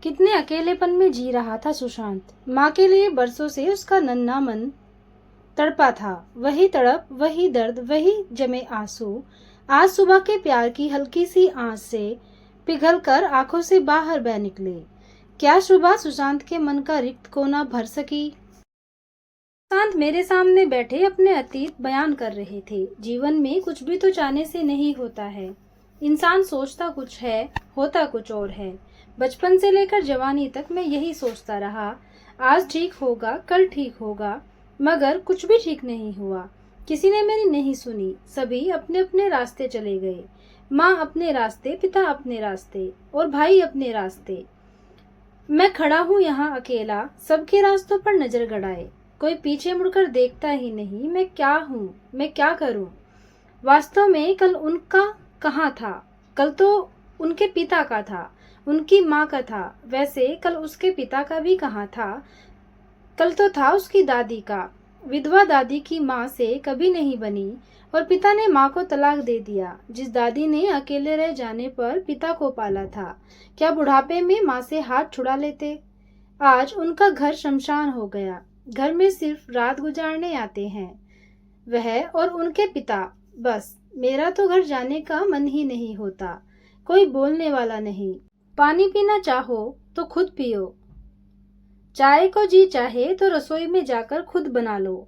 कितने अकेलेपन में जी रहा था सुशांत। माँ के लिए बरसों से उसका नन्हा मन तड़पा था। वही तड़प, वही दर्द, वही जमे आंसू आज सुबह के प्यार की हल्की सी आंच से पिघलकर आंखों से बाहर बह निकले। क्या सुबह सुशांत के मन का रिक्त कोना भर सकी? सुशांत मेरे सामने बैठे अपने अतीत बयान कर रहे थे। जीवन में कुछ भी तो चाहने से नहीं होता है। इंसान सोचता कुछ है, होता कुछ और है। बचपन से लेकर जवानी तक मैं यही सोचता रहा, आज ठीक होगा, कल ठीक होगा, मगर कुछ भी ठीक नहीं हुआ। किसी ने मेरी नहीं सुनी। सभी अपने अपने रास्ते चले गए। माँ अपने रास्ते, पिता अपने रास्ते और भाई अपने रास्ते। मैं खड़ा हूँ यहाँ अकेला, सबके रास्तों पर नजर गड़ाए। कोई पीछे मुड़कर देखता ही नहीं। मैं क्या हूँ, मैं क्या करूँ? वास्तव में कल उनका कहाँ था? कल तो उनके पिता का था, उनकी माँ का था। वैसे कल उसके पिता का भी कहाँ था? कल तो था उसकी दादी का। विधवा दादी की माँ से कभी नहीं बनी और पिता ने माँ को तलाक दे दिया। जिस दादी ने अकेले रह जाने पर पिता को पाला था, क्या बुढ़ापे में माँ से हाथ छुड़ा लेते? आज उनका घर शमशान हो गया। घर में सिर्फ रात गुजारने आते हैं वह और उनके पिता। बस मेरा तो घर जाने का मन ही नहीं होता। कोई बोलने वाला नहीं। पानी पीना चाहो तो खुद पियो। चाय को जी चाहे तो रसोई में जाकर खुद बना लो।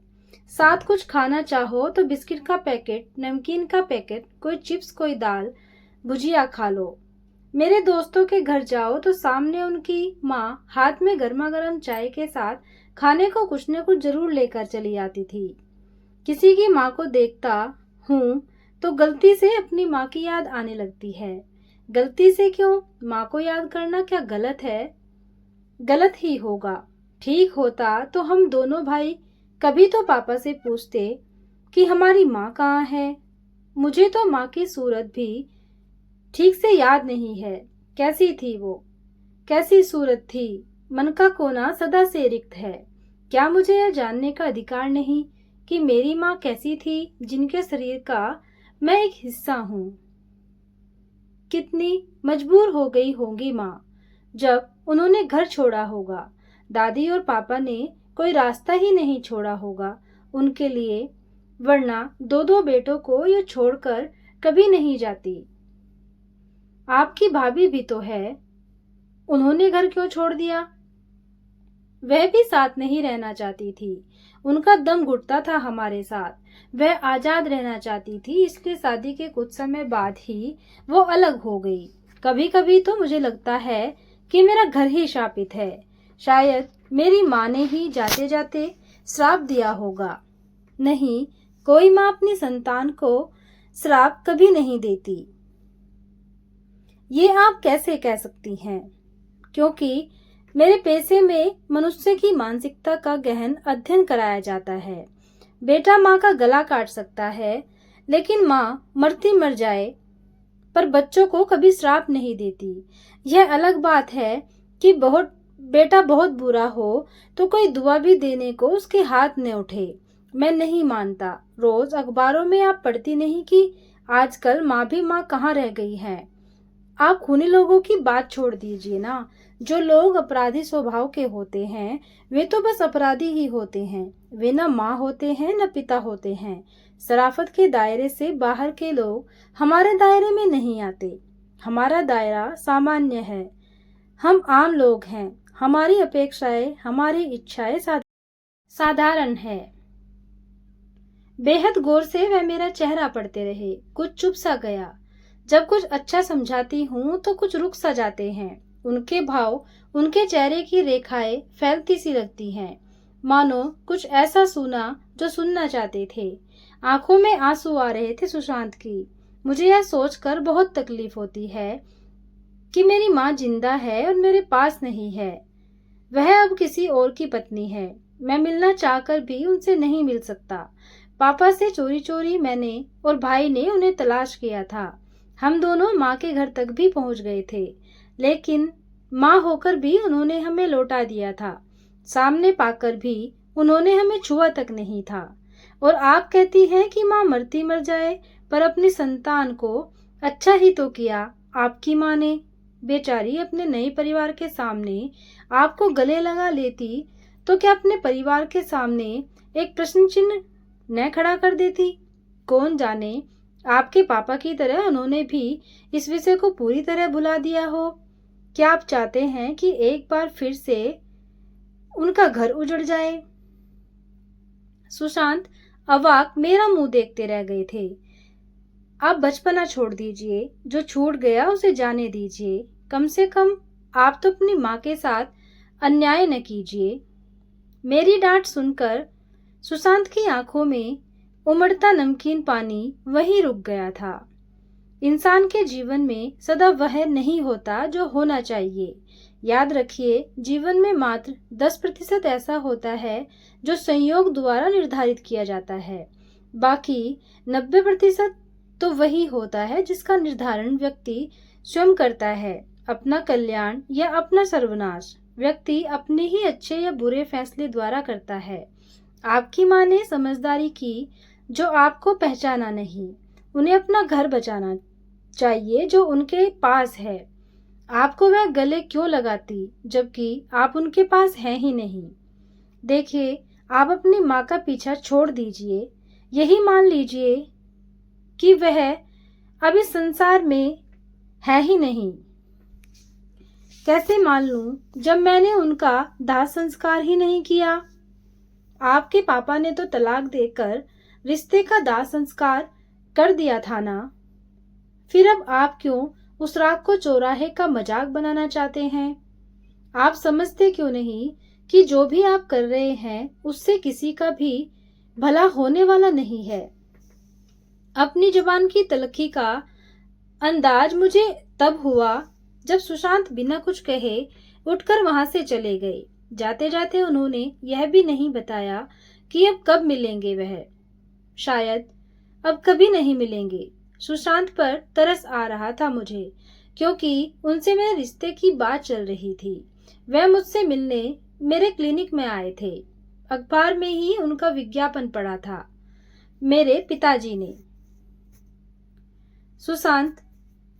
साथ कुछ खाना चाहो तो बिस्किट का पैकेट, नमकीन का पैकेट, कोई चिप्स, कोई दाल भुजिया खा लो। मेरे दोस्तों के घर जाओ तो सामने उनकी माँ हाथ में गर्मा गर्म चाय के साथ खाने को कुछ न कुछ जरूर लेकर चली आती थी। किसी की माँ को देखता हूँ तो गलती से अपनी माँ की याद आने लगती है। गलती से क्यों? माँ को याद करना क्या गलत है? गलत ही होगा। ठीक होता तो हम दोनों भाई कभी तो पापा से पूछते कि हमारी माँ कहाँ है। मुझे तो माँ की सूरत भी ठीक से याद नहीं है। कैसी थी वो? कैसी सूरत थी? मन का कोना सदा से रिक्त है। क्या मुझे यह जानने का अधिकार नहीं कि मेरी माँ कैसी थी, जिनके शरीर का मैं एक हिस्सा हूँ? कितनी मजबूर हो गई होंगी माँ जब उन्होंने घर छोड़ा होगा। दादी और पापा ने कोई रास्ता ही नहीं छोड़ा होगा उनके लिए, वरना दो दो बेटों को ये छोड़कर कभी नहीं जाती। आपकी भाभी भी तो है, उन्होंने घर क्यों छोड़ दिया? वह भी साथ नहीं रहना चाहती थी। उनका दम घुटता था हमारे साथ। वह आजाद रहना चाहती थी, इसलिए शादी के कुछ समय बाद ही वो अलग हो गई। कभी कभी तो मुझे लगता है कि मेरा घर ही शापित है। शायद मेरी माँ ने ही जाते जाते श्राप दिया होगा। नहीं, कोई माँ अपनी संतान को श्राप कभी नहीं देती। ये आप कैसे कह सकती हैं? क्योंकि मेरे पेशे में मनुष्य की मानसिकता का गहन अध्ययन कराया जाता है। बेटा माँ का गला काट सकता है, लेकिन माँ मरती मर जाए पर बच्चों को कभी श्राप नहीं देती। यह अलग बात है कि बेटा बहुत बुरा हो तो कोई दुआ भी देने को उसके हाथ न उठे। मैं नहीं मानता। रोज अखबारों में आप पढ़ती नहीं कि आजकल माँ भी माँ कहाँ रह गई है? आप खूनी लोगों की बात छोड़ दीजिए ना। जो लोग अपराधी स्वभाव के होते हैं वे तो बस अपराधी ही होते हैं। वे न माँ होते हैं न पिता होते हैं। शराफत के दायरे से बाहर के लोग हमारे दायरे में नहीं आते। हमारा दायरा सामान्य है। हम आम लोग हैं। हमारी अपेक्षाएं, हमारी इच्छाएं साधारण है। बेहद गौर से वह मेरा चेहरा पढ़ते रहे। कुछ चुप सा गया। जब कुछ अच्छा समझाती हूँ तो कुछ रुक सा जाते हैं। उनके भाव, उनके चेहरे की रेखाएं फैलती सी लगती हैं, मानो कुछ ऐसा सुना जो सुनना चाहते थे। आंखों में आंसू आ रहे थे सुशांत की। मुझे यह सोचकर बहुत तकलीफ होती है कि मेरी माँ जिंदा है और मेरे पास नहीं है। वह अब किसी और की पत्नी है। मैं मिलना चाहकर भी उनसे नहीं मिल सकता। पापा से चोरी चोरी मैंने और भाई ने उन्हें तलाश किया था। हम दोनों माँ के घर तक भी पहुंच गए थे, लेकिन माँ होकर भी उन्होंने हमें लौटा दिया था। सामने पाकर भी उन्होंने हमें छुआ तक नहीं था। और आप कहती हैं कि माँ मरती मर जाए, पर अपनी संतान को अच्छा ही तो किया आपकी माँ ने। बेचारी अपने नए परिवार के सामने आपको गले लगा लेती तो क्या अपने परिवार के सामने एक प्रश्न चिन्ह न खड़ा कर देती? कौन जाने आपके पापा की तरह उन्होंने भी इस विषय को पूरी तरह भुला दिया हो। क्या आप चाहते हैं कि एक बार फिर से उनका घर उजड़ जाए? सुशांत अवाक मेरा मुंह देखते रह गए थे। आप बचपना छोड़ दीजिए, जो छूट गया उसे जाने दीजिए। कम से कम आप तो अपनी माँ के साथ अन्याय न कीजिए। मेरी डांट सुनकर सुशांत की आंखों में उमड़ता नमकीन पानी वहीं रुक गया था। इंसान के जीवन में सदा वह नहीं होता जो होना चाहिए। याद रखिए, जीवन में मात्र 10% ऐसा होता है जो संयोग द्वारा निर्धारित किया जाता है। बाकी 90% तो वही होता है जिसका निर्धारण व्यक्ति स्वयं करता है। अपना कल्याण या अपना सर्वनाश व्यक्ति अपने ही अच्छे या बुरे फैसले द्वारा करता है। आपकी माँ ने समझदारी की जो आपको पहचाना नहीं। उन्हें अपना घर बचाना चाहिए जो उनके पास है। आपको वह गले क्यों लगाती जबकि आप उनके पास हैं ही नहीं? देखिए, आप अपनी माँ का पीछा छोड़ दीजिए। यही मान लीजिए कि वह अब इस संसार में है ही नहीं। कैसे मान लूं जब मैंने उनका दाह संस्कार ही नहीं किया? आपके पापा ने तो तलाक देकर रिश्ते का दाह संस्कार कर दिया था ना। फिर अब आप क्यों उस राग को चौराहे का मजाक बनाना चाहते हैं? आप समझते क्यों नहीं कि जो भी आप कर रहे हैं उससे किसी का भी भला होने वाला नहीं है? अपनी जुबान की तलखी का अंदाज मुझे तब हुआ जब सुशांत बिना कुछ कहे उठकर वहां से चले गए। जाते जाते उन्होंने यह भी नहीं बताया कि अब कब मिलेंगे वह। शायद अब कभी नहीं मिलेंगे। सुशांत पर तरस आ रहा था मुझे, क्योंकि उनसे मेरे रिश्ते की बात चल रही थी। वह मुझसे मिलने मेरे क्लिनिक में आए थे। अखबार में ही उनका विज्ञापन पड़ा था। मेरे पिताजी ने। सुशांत,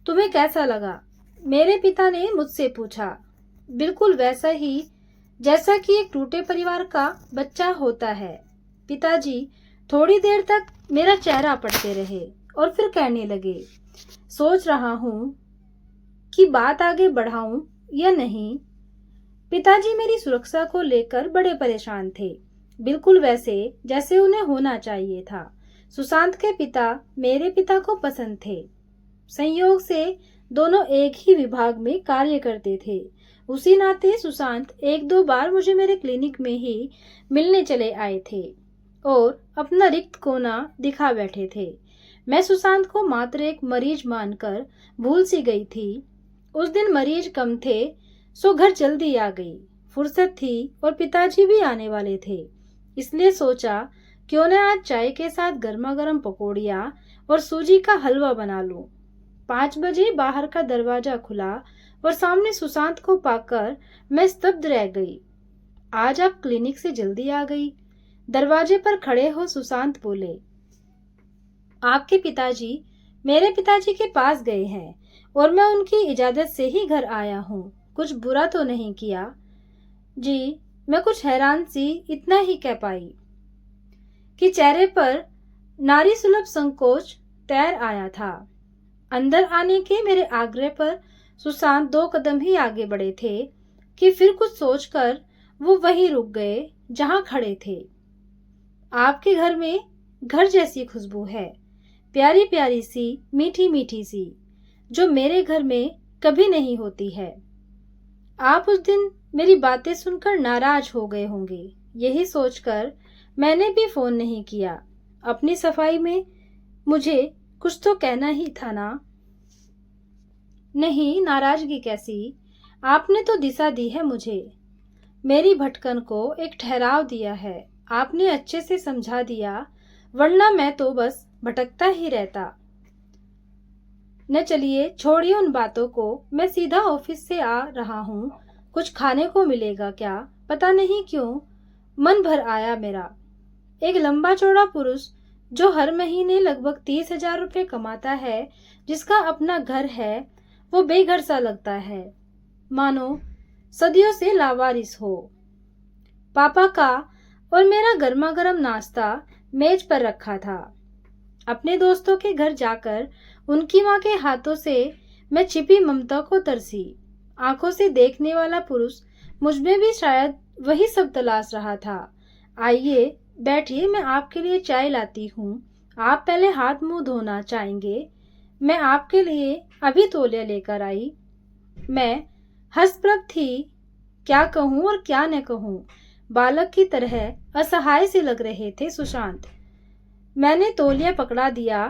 तुम्हें कैसा लगा? मेरे पिता ने मुझसे पूछा। बिल्कुल वैसा ही जैसा कि एक टूटे परिवार का बच्चा होता है। पिताजी थोड़ी देर तक मेरा चेहरा पढ़ते रहे और फिर कहने लगे, सोच रहा हूं कि बात आगे बढ़ाऊं या नहीं। पिताजी मेरी सुरक्षा को लेकर बड़े परेशान थे, बिल्कुल वैसे जैसे उन्हें होना चाहिए था। सुशांत के पिता मेरे पिता को पसंद थे। संयोग से दोनों एक ही विभाग में कार्य करते थे। उसी नाते सुशांत एक दो बार मुझे मेरे क्लिनिक में ही मिलने चले आए थे और अपना रिक्त कोना दिखा बैठे थे। मैं सुशांत को मात्र एक मरीज मानकर भूल सी गई थी। उस दिन मरीज कम थे, सो घर जल्दी आ गई। फुर्सत थी और पिताजी भी आने वाले थे, इसलिए सोचा क्यों न आज चाय के साथ गर्मा गर्म पकौड़ियाँ और सूजी का हलवा बना लूं। 5 बजे बाहर का दरवाजा खुला और सामने सुशांत को पाकर मैं स्तब्ध रह गई। आज आप क्लिनिक से जल्दी आ गई। दरवाजे पर खड़े हो सुशांत बोले। आपके पिताजी मेरे पिताजी के पास गए हैं और मैं उनकी इजाजत से ही घर आया हूँ। कुछ बुरा तो नहीं किया? जी, मैं कुछ हैरान सी इतना ही कह पाई कि चेहरे पर नारी सुलभ संकोच तैर आया था। अंदर आने के मेरे आग्रह पर सुशांत 2 कदम ही आगे बढ़े थे कि फिर कुछ सोचकर वो वहीं रुक गए जहां खड़े थे। आपके घर में घर जैसी खुशबू है, प्यारी प्यारी सी, मीठी मीठी सी, जो मेरे घर में कभी नहीं होती है। आप उस दिन मेरी बातें सुनकर नाराज हो गए होंगे। यही सोचकर मैंने भी फोन नहीं किया। अपनी सफाई में मुझे कुछ तो कहना ही था ना। नहीं, नाराजगी कैसी? आपने तो दिशा दी है मुझे। मेरी भटकन को एक ठहराव दिया है। आपने अच्छे से समझा दिया, वरना मैं तो बस भटकता ही रहता। न चलिए, छोड़िए उन बातों को। मैं सीधा ऑफिस से आ रहा हूँ। कुछ खाने को मिलेगा क्या? पता नहीं क्यों मन भर आया मेरा। एक लंबा चौड़ा पुरुष जो हर महीने लगभग 30,000 रुपये कमाता है, जिसका अपना घर है, वो बेघर सा लगता है, मानो सदियों से लावारिस हो। पापा का और मेरा गर्मा गर्म नाश्ता मेज पर रखा था। अपने दोस्तों के घर जाकर उनकी माँ के हाथों से मैं छिपी ममता को तरसी। आंखों से देखने वाला पुरुष मुझ में भी शायद वही सब तलाश रहा था। आइए बैठिए, मैं आपके लिए चाय लाती हूँ। आप पहले हाथ मुंह धोना चाहेंगे? मैं आपके लिए अभी तौलिया लेकर आई। मैं हंसप्रभ थी। क्या कहूँ और क्या न कहूँ। बालक की तरह असहाय से लग रहे थे सुशांत। मैंने तौलिया पकड़ा दिया,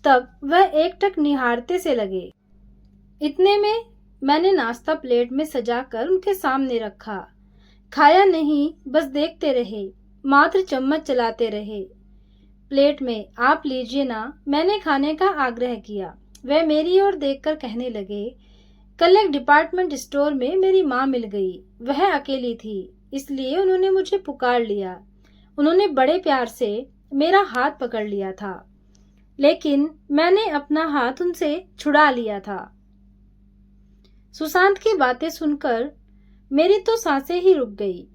तब वह एकटक निहारते से लगे। इतने में मैंने नाश्ता प्लेट में सजाकर उनके सामने रखा। खाया नहीं, बस देखते रहे, मात्र चम्मच चलाते रहे। प्लेट में आप लीजिए ना, मैंने खाने का आग्रह किया। वह मेरी ओर देखकर कहने लगे, कल एक डिपार्टमेंट स्टोर में मेरी माँ मिल गई। वह अकेली थी, इसलिए उन्होंने मुझे पुकार लिया। उन्होंने बड़े प्यार से मेरा हाथ पकड़ लिया था, लेकिन मैंने अपना हाथ उनसे छुड़ा लिया था। सुशांत की बातें सुनकर मेरी तो सांसें ही रुक गई।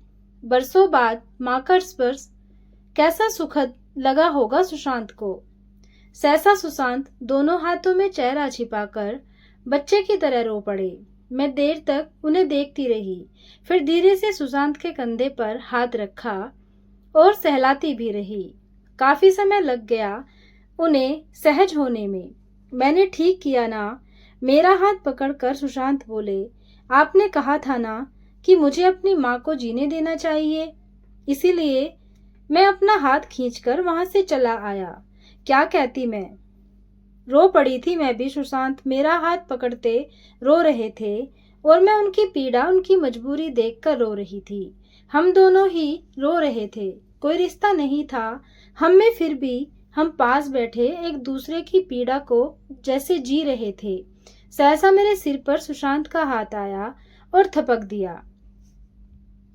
बरसों बाद माँ का स्पर्श कैसा सुखद लगा होगा सुशांत को। सहसा सुशांत दोनों हाथों में चेहरा छिपाकर बच्चे की तरह रो पड़े। मैं देर तक उन्हें देखती रही, फिर धीरे से सुशांत के कंधे पर हाथ रखा और सहलाती भी रही। काफी समय लग गया उन्हें सहज होने में। मैंने ठीक किया ना? मेरा हाथ पकड़कर सुशांत बोले, आपने कहा था ना कि मुझे अपनी माँ को जीने देना चाहिए, इसीलिए मैं अपना हाथ खींचकर वहां से चला आया। क्या कहती मैं? रो पड़ी थी मैं भी। सुशांत मेरा हाथ पकड़ते रो रहे थे और मैं उनकी पीड़ा, उनकी मजबूरी देखकर रो रही थी। हम दोनों ही रो रहे थे, कोई रिश्ता नहीं था हम में, फिर भी हम पास बैठे एक दूसरे की पीड़ा को जैसे जी रहे थे। सहसा मेरे सिर पर सुशांत का हाथ आया और थपक दिया।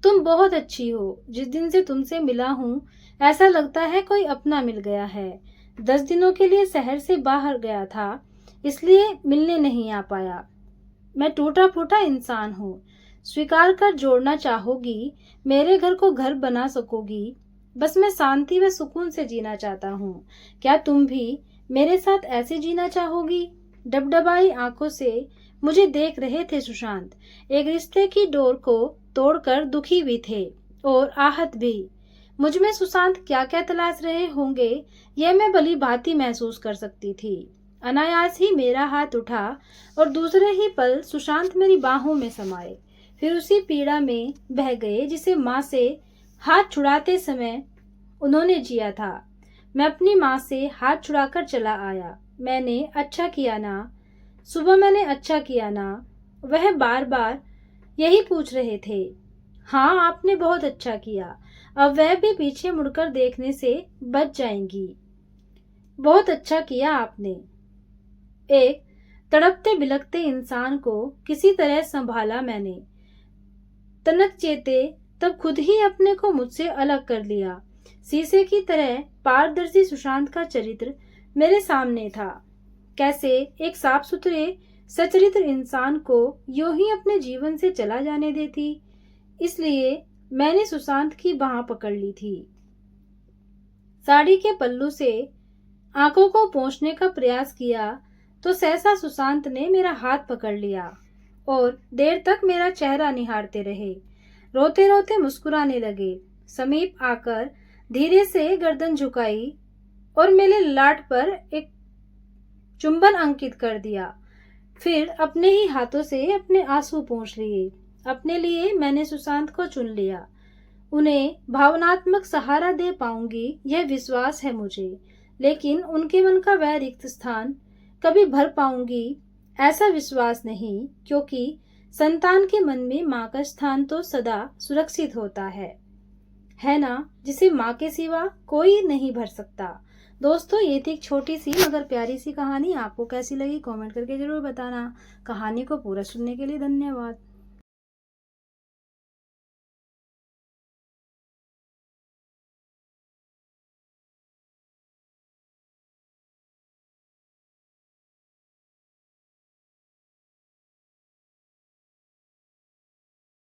तुम बहुत अच्छी हो। जिस दिन से तुमसे मिला हूँ ऐसा लगता है कोई अपना मिल गया है। 10 दिनों के लिए शहर से बाहर गया था, इसलिए मिलने नहीं आ पाया। मैं टूटा फूटा इंसान हूँ। स्वीकार कर जोड़ना चाहोगी, मेरे घर को घर बना सकोगी। बस मैं शांति व सुकून से जीना चाहता हूँ। क्या तुम भी मेरे साथ ऐसे जीना चाहोगी? डबडबाई आंखों से मुझे देख रहे थे सुशांत। एक रिश्ते की डोर को तोड़कर दुखी भी थे और आहत भी। मुझ में सुशांत क्या क्या तलाश रहे होंगे यह मैं भली भांति महसूस कर सकती थी। अनायास ही मेरा हाथ उठा और दूसरे ही पल सुशांत मेरी बाहों में समाये, फिर उसी पीड़ा में बह गए जिसे माँ से हाथ छुड़ाते समय उन्होंने जिया था। मैं अपनी माँ से हाथ छुड़ाकर चला आया। मैंने अच्छा किया ना? सुबह मैंने अच्छा किया ना? वह बार बार यही पूछ रहे थे। हाँ, आपने बहुत अच्छा किया। अब वह भी पीछे मुड़कर देखने से बच जाएंगी। बहुत अच्छा किया आपने। एक तड़पते बिलखते इंसान को किसी तरह संभाला मैंने। तनक चेते तब खुद ही अपने को मुझसे अलग कर लिया। शीशे की तरह पारदर्शी सुशांत का चरित्र मेरे सामने था। कैसे एक साफ सुथरे सचरित्र इंसान को यूं ही अपने जीवन से चला जाने देती। इसलिए मैंने सुशांत की बाह पकड़ ली थी। साड़ी के पल्लू से आंखों को पोंछने का प्रयास किया तो सहसा सुशांत ने मेरा हाथ पकड़ लिया और देर तक मेरा चेहरा निहारते रहे। रोते रोते मुस्कुराने लगे। समीप आकर धीरे से गर्दन झुकाई और मेरे ललाट पर एक चुंबन अंकित कर दिया। फिर अपने ही हाथों से अपने आंसू पोंछ लिए। अपने लिए मैंने सुशांत को चुन लिया। उन्हें भावनात्मक सहारा दे पाऊंगी यह विश्वास है मुझे, लेकिन उनके मन का वह रिक्त स्थान कभी भर पाऊंगी ऐसा विश्वास नहीं, क्योंकि संतान के मन में माँ का स्थान तो सदा सुरक्षित होता है ना, जिसे माँ के सिवा कोई नहीं भर सकता। दोस्तों, ये थी एक छोटी सी मगर प्यारी सी कहानी। आपको कैसी लगी कमेंट करके जरूर बताना। कहानी को पूरा सुनने के लिए धन्यवाद।